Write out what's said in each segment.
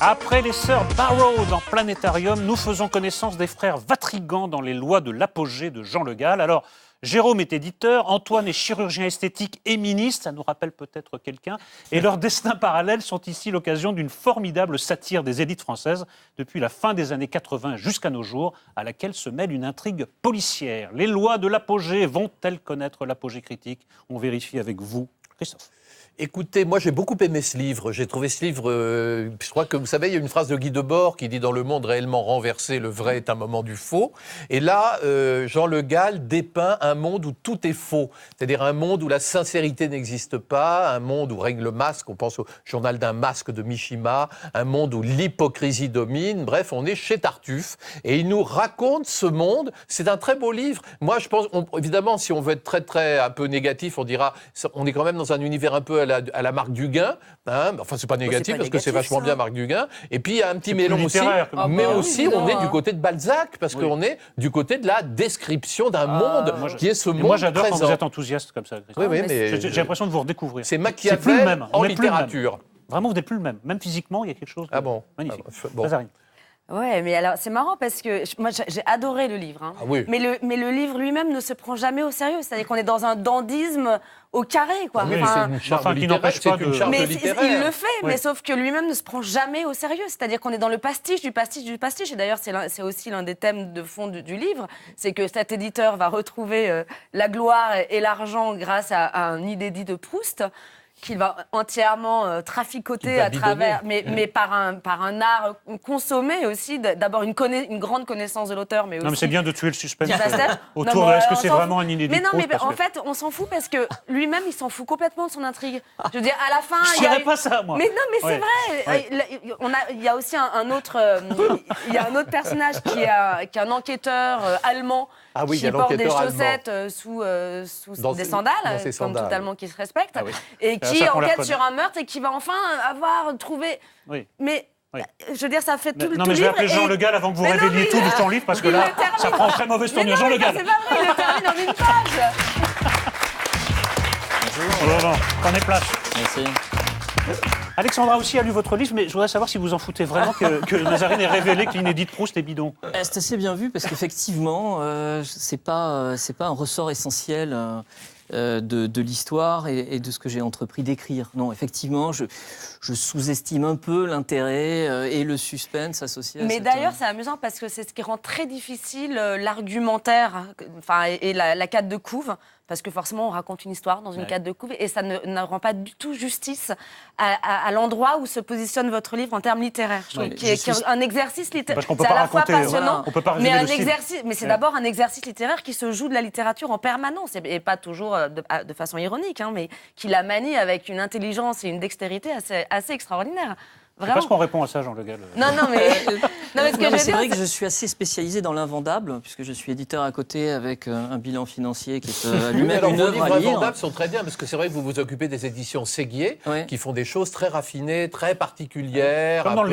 Après les sœurs Barrow dans Planétarium, nous faisons connaissance des frères Vatrigan dans les lois de l'apogée de Jean Le Gall. Alors, Jérôme est éditeur, Antoine est chirurgien esthétique et ministre, ça nous rappelle peut-être quelqu'un, et leurs destins parallèles sont ici l'occasion d'une formidable satire des élites françaises depuis la fin des années 80 jusqu'à nos jours, à laquelle se mêle une intrigue policière. Les lois de l'apogée vont-elles connaître l'apogée critique? On vérifie avec vous, Christophe. Écoutez, moi j'ai beaucoup aimé ce livre. J'ai trouvé ce livre, je crois que vous savez, il y a une phrase de Guy Debord qui dit « Dans le monde réellement renversé, le vrai est un moment du faux ». Et là, Jean Le Gall dépeint un monde où tout est faux. C'est-à-dire un monde où la sincérité n'existe pas, un monde où règne le masque, on pense au journal d'un masque de Mishima, un monde où l'hypocrisie domine. Bref, on est chez Tartuffe et il nous raconte ce monde. C'est un très beau livre. Moi, je pense, évidemment, si on veut être très un peu négatif, on dira, on est quand même dans un univers un peu à la Marc Duguin, hein. Enfin c'est pas négatif parce que c'est vachement bien Marc Duguin, et puis il y a un petit mélange aussi, mais aussi on est du côté de Balzac, parce qu'on est du côté de la description d'un monde qui est ce monde présent. Moi j'adore quand vous êtes enthousiaste comme ça. Oui, mais j'ai l'impression de vous redécouvrir. C'est Machiavel en littérature. Vraiment, vous n'êtes plus le même. Même physiquement, il y a quelque chose de magnifique. Bon. Ouais, mais alors c'est marrant parce que moi j'ai adoré le livre. Hein. Ah oui. Mais le livre lui-même ne se prend jamais au sérieux. C'est-à-dire qu'on est dans un dandisme au carré, quoi. Ah oui, c'est une charge littéraire. Il le fait, mais sauf que lui-même ne se prend jamais au sérieux. C'est-à-dire qu'on est dans le pastiche du pastiche du pastiche. Et d'ailleurs, c'est aussi l'un des thèmes de fond du livre, c'est que cet éditeur va retrouver la gloire et l'argent grâce à un inédit de Proust, qu'il va entièrement traficoter à travers, mais par un art consommé aussi, d'abord une grande connaissance de l'auteur, mais aussi... Non, mais c'est bien de tuer le suspense autour de est-ce que c'est vraiment un inédit. Mais non, mais en fait, on s'en fout parce que lui-même, il s'en fout complètement de son intrigue. Je veux dire, à la fin... Je dirais pas ça, moi. Mais non, mais c'est vrai. Il y a aussi un autre personnage qui est un enquêteur allemand, qui porte des chaussettes sous des sandales, comme tout Allemand qui se respecte, et qui enquête sur un meurtre et qui va enfin avoir trouvé... Mais... Je veux dire, ça fait tout le livre. Non, mais je vais appeler Jean Le Gall avant que vous révéliez tout de ton livre, parce que là, ça prend très mauvaise tournure. Jean Le Gall. C'est pas vrai, il le termine en une page. Bonjour. Prenez place. Merci. Alexandra aussi a lu votre livre, mais je voudrais savoir si vous en foutez vraiment que Mazarine ait révélé que l'inédit de Proust est bidon. C'est assez bien vu, parce qu'effectivement, c'est pas un ressort essentiel de l'histoire et de ce que j'ai entrepris d'écrire. Non, effectivement, je sous-estime un peu l'intérêt et le suspense associé à Mais d'ailleurs, c'est amusant parce que c'est ce qui rend très difficile l'argumentaire, et la carte de couve, parce que forcément, on raconte une histoire dans une carte de couve et ça ne rend pas du tout justice à l'endroit où se positionne votre livre en termes littéraires. Je trouve qu'il y a un exercice littéraire. C'est à la fois passionnant, mais c'est Ouais. d'abord un exercice littéraire qui se joue de la littérature en permanence, et pas toujours de façon ironique, hein, mais qui la manie avec une intelligence et une dextérité assez extraordinaire. C'est pas ce qu'on répond à ça, Jean Le Gall. Non, mais c'est vrai que je suis assez spécialisé dans l'invendable, puisque je suis éditeur à côté avec un bilan financier qui est lui-même une œuvre à lire. Les livres invendables sont très bien, parce que c'est vrai que vous vous occupez des éditions Séguier, qui font des choses très raffinées, très particulières. Comme dans le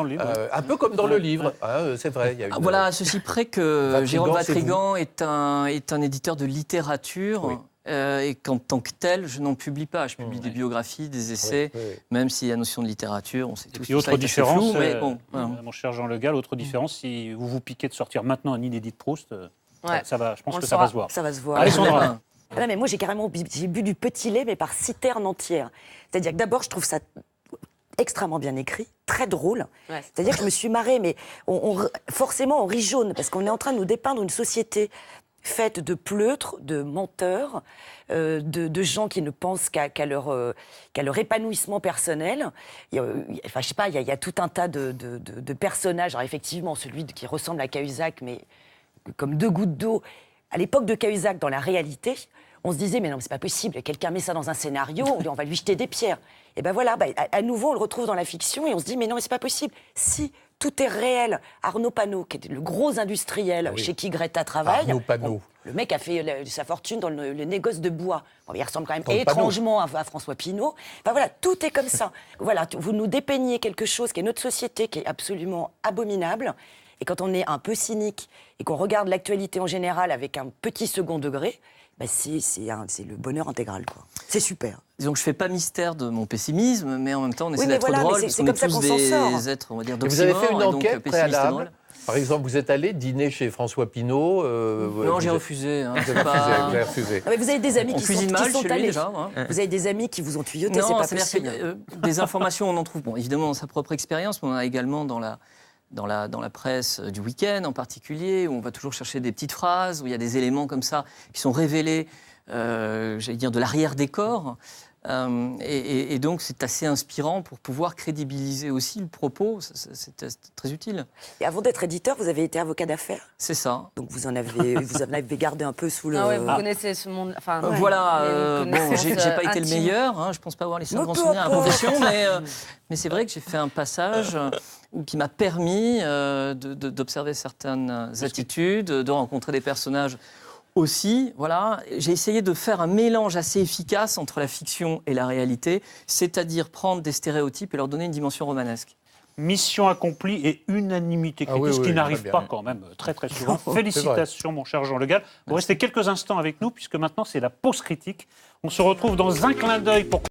livre. Un peu comme dans le livre, c'est vrai. Voilà, à ceci près que Jérôme Vatrigan est un éditeur de littérature. Oui. Et qu'en tant que tel, je n'en publie pas. Je publie des biographies, des essais, même s'il y a notion de littérature, on sait tous. Et autre différence, flou, mais bon, mon cher Jean Le Gall, autre différence, si vous vous piquez de sortir maintenant un inédit de Proust, ça va, je pense que ça va se voir. Ça va se voir. Alexandra. Non, mais moi, j'ai bu du petit lait, mais par citernes entières. C'est-à-dire que d'abord, je trouve ça extrêmement bien écrit, très drôle. C'est-à-dire que je me suis marrée, mais forcément, on rit jaune, parce qu'on est en train de nous dépeindre une société faite de pleutres, de menteurs, de gens qui ne pensent qu'à leur épanouissement personnel. Je sais pas, il y a tout un tas de personnages. Alors effectivement, celui qui ressemble à Cahuzac, mais comme deux gouttes d'eau. À l'époque de Cahuzac, dans la réalité, on se disait, mais non, c'est pas possible, quelqu'un met ça dans un scénario, on va lui jeter des pierres. Et ben voilà, à nouveau, on le retrouve dans la fiction et on se dit, mais non, mais c'est pas possible. Si tout est réel, Arnaud Panot, qui était le gros industriel chez qui Greta travaille. Arnaud Panot. Le mec a fait sa fortune dans le négoce de bois. Bon, il ressemble quand même étrangement à François Pinault. Enfin voilà, tout est comme ça. Voilà, vous nous dépeignez quelque chose qui est notre société, qui est absolument abominable. Et quand on est un peu cynique et qu'on regarde l'actualité en général avec un petit second degré, bah, c'est le bonheur intégral, quoi. C'est super. Donc je fais pas mystère de mon pessimisme, mais en même temps on essaie mais d'être voilà, drôle, mais parce c'est qu'on est comme ça tous qu'on s'en sort. des êtres, on va dire, Vous avez fait une d'oxymore, et donc enquête pessimiste et préalable. drôle. Par exemple, vous êtes allé dîner chez François Pinault. Non, j'ai refusé. Hein, Vous avez refusé. Non, mais vous avez des amis On qui cuisine sont, mal qui sont chez lui allés. déjà. Hein. Vous avez des amis qui vous ont tuyauté, c'est Non, pas c'est-à-dire possible. que des informations, on en trouve, bon, évidemment dans sa propre expérience, mais on en a également dans la presse du week-end en particulier, où on va toujours chercher des petites phrases, où il y a des éléments comme ça qui sont révélés, j'allais dire, de l'arrière-décor. Et donc, c'est assez inspirant pour pouvoir crédibiliser aussi le propos. C'est très utile. Et avant d'être éditeur, vous avez été avocat d'affaires. C'est ça. Donc vous en avez gardé un peu sous le... Ah ouais, vous connaissez ce monde. Enfin, Voilà, mais bon, vous j'ai connaissez pas été le intime. meilleur, hein, je pense pas avoir les 5 Non, grands peu souvenirs à la importe. profession, mais c'est vrai que j'ai fait un passage qui m'a permis d'observer certaines attitudes, de rencontrer des personnages aussi. Voilà, j'ai essayé de faire un mélange assez efficace entre la fiction et la réalité, c'est-à-dire prendre des stéréotypes et leur donner une dimension romanesque. Mission accomplie et unanimité critique, oui, ce qui oui, n'arrive très pas bien. quand même très très souvent. C'est Félicitations mon cher Jean Le Gall. Vous restez quelques instants avec nous puisque maintenant c'est la pause critique. On se retrouve dans un clin d'œil pour